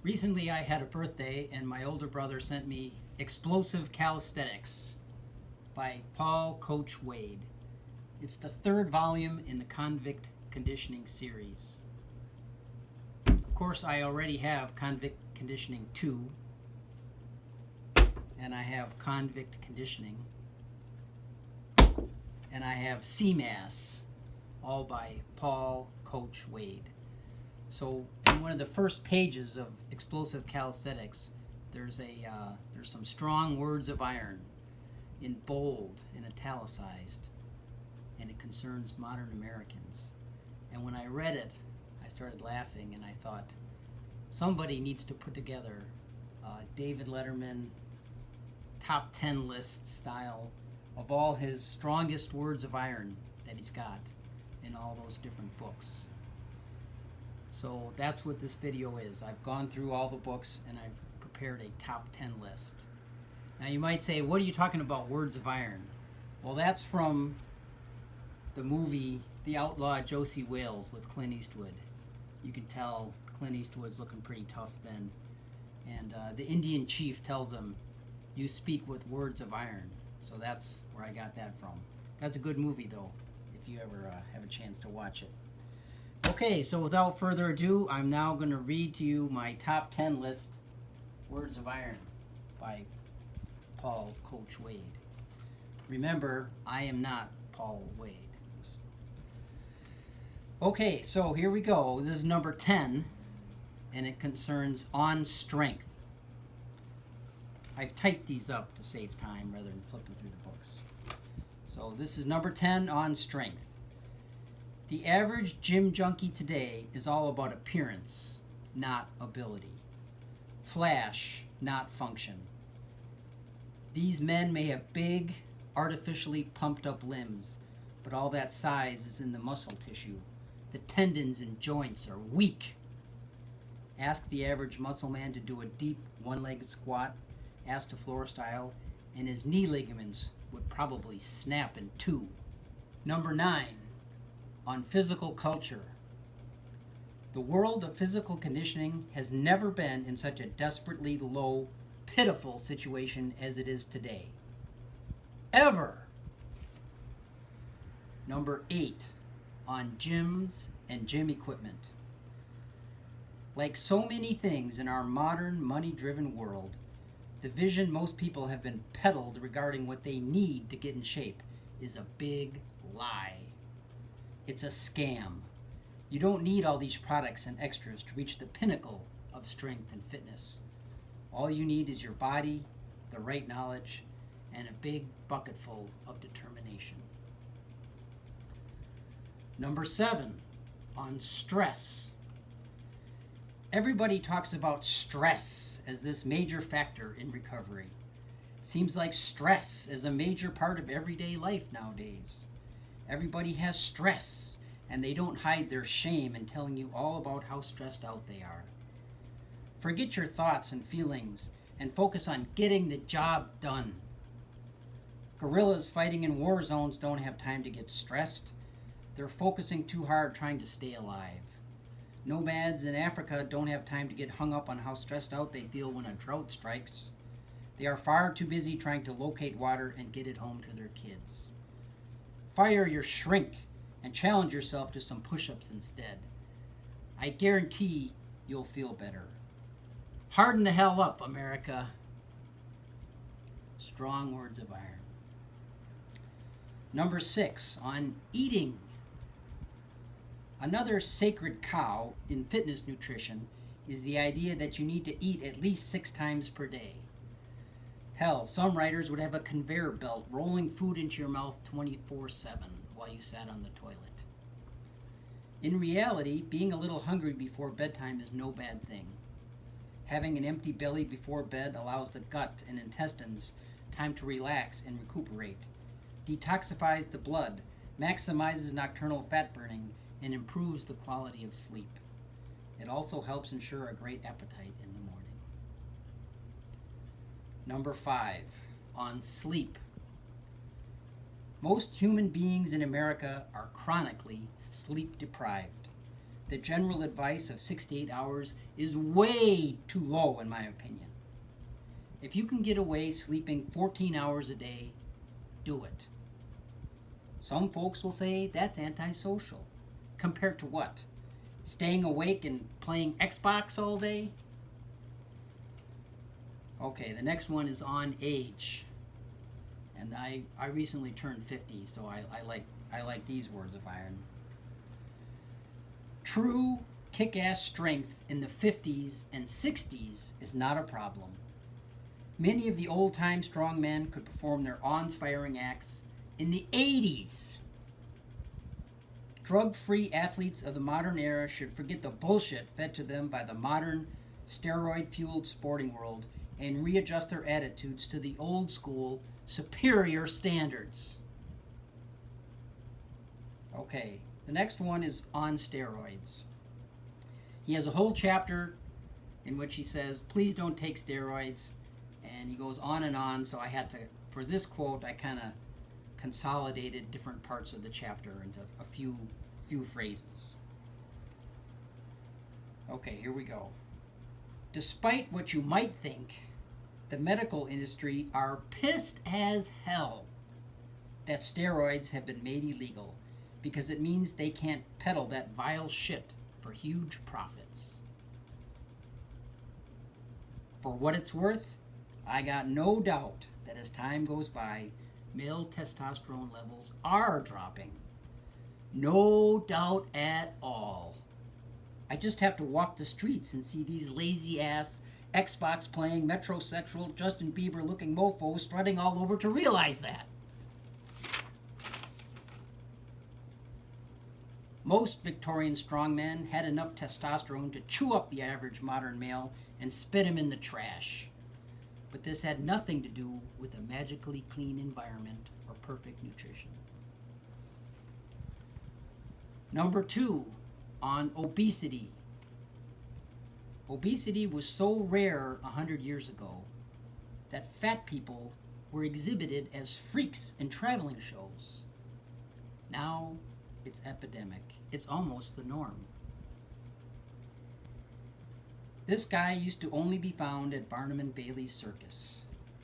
Recently, I had a birthday, and my older brother sent me Explosive Calisthenics by Paul Coach Wade. It's the third volume in the Convict Conditioning series. Of course, I already have Convict Conditioning 2, and I have Convict Conditioning, and I have CMAS, all by Paul Coach Wade. So in one of the first pages of Explosive Calisthenics, there's some strong words of iron in bold and italicized, and it concerns modern Americans. And when I read it, I started laughing, and I thought, somebody needs to put together David Letterman top 10 list style of all his strongest words of iron that he's got in all those different books. So that's what this video is. I've gone through all the books and I've prepared a top 10 list. Now you might say, what are you talking about, words of iron? Well, that's from the movie The Outlaw Josie Wales with Clint Eastwood. You can tell Clint Eastwood's looking pretty tough then. And the Indian chief tells him, you speak with words of iron. So that's where I got that from. That's a good movie though, if you ever have a chance to watch it. Okay, so without further ado, I'm now going to read to you my top 10 list, Words of Iron, by Paul Coach Wade. Remember, I am not Paul Wade. Okay, so here we go. This is number 10, and it concerns on strength. I've typed these up to save time rather than flipping through the books. So this is number 10, on strength. The average gym junkie today is all about appearance, not ability. Flash, not function. These men may have big, artificially pumped up limbs, but all that size is in the muscle tissue. The tendons and joints are weak. Ask the average muscle man to do a deep one-legged squat, ass to floor style, and his knee ligaments would probably snap in two. Number 9. On physical culture. The world of physical conditioning has never been in such a desperately low, pitiful situation as it is today. Ever. Number 8. On gyms and gym equipment. Like so many things in our modern, money-driven world, the vision most people have been peddled regarding what they need to get in shape is a big lie. It's a scam. You don't need all these products and extras to reach the pinnacle of strength and fitness. All you need is your body, the right knowledge, and a big bucketful of determination. Number 7, on stress. Everybody talks about stress as this major factor in recovery. Seems like stress is a major part of everyday life nowadays. Everybody has stress, and they don't hide their shame in telling you all about how stressed out they are. Forget your thoughts and feelings and focus on getting the job done. Guerrillas fighting in war zones don't have time to get stressed. They're focusing too hard trying to stay alive. Nomads in Africa don't have time to get hung up on how stressed out they feel when a drought strikes. They are far too busy trying to locate water and get it home to their kids. Fire your shrink and challenge yourself to some push-ups instead. I guarantee you'll feel better. Harden the hell up, America. Strong words of iron. Number 6, on eating. Another sacred cow in fitness nutrition is the idea that you need to eat at least 6 times per day. Hell, some writers would have a conveyor belt rolling food into your mouth 24/7 while you sat on the toilet. In reality, being a little hungry before bedtime is no bad thing. Having an empty belly before bed allows the gut and intestines time to relax and recuperate, detoxifies the blood, maximizes nocturnal fat burning, and improves the quality of sleep. It also helps ensure a great appetite in the morning. Number 5, on sleep. Most human beings in America are chronically sleep deprived. the general advice of 6 to 8 hours is way too low, in my opinion. If you can get away sleeping 14 hours a day, do it. Some folks will say that's antisocial. Compared to what? Staying awake and playing Xbox all day? Okay, the next one is on age. And I recently turned 50, so I like these words of iron. True kick-ass strength in the 50s and 60s is not a problem. Many of the old-time strongmen could perform their awe-inspiring acts in the 80s. Drug-free athletes of the modern era should forget the bullshit fed to them by the modern, steroid-fueled sporting world and readjust their attitudes to the old-school, superior standards. Okay, the next one is on steroids. He has a whole chapter in which he says, please don't take steroids, and he goes on and on, so I had to, for this quote, I kind of consolidated different parts of the chapter into a few phrases. Okay, here we go. Despite what you might think, the medical industry are pissed as hell that steroids have been made illegal because it means they can't peddle that vile shit for huge profits. For what it's worth, I got no doubt that as time goes by, male testosterone levels are dropping. No doubt at all. I just have to walk the streets and see these lazy-ass, Xbox-playing, metrosexual, Justin Bieber-looking mofos strutting all over to realize that. Most Victorian strongmen had enough testosterone to chew up the average modern male and spit him in the trash. But this had nothing to do with a magically clean environment or perfect nutrition. Number 2, on obesity. Obesity was so rare 100 years ago that fat people were exhibited as freaks in traveling shows. Now it's epidemic. It's almost the norm. This guy used to only be found at Barnum and Bailey's Circus.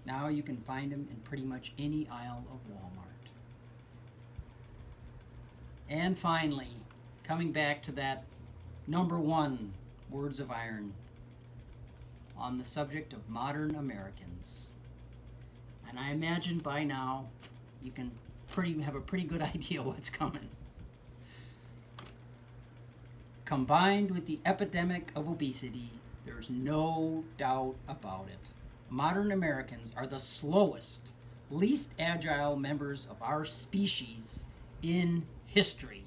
Now you can find him in pretty much any aisle of Walmart. And finally, coming back to that number 1 words of iron on the subject of modern Americans. And I imagine by now you can have a pretty good idea what's coming. Combined with the epidemic of obesity, there's no doubt about it. Modern Americans are the slowest, least agile members of our species in history.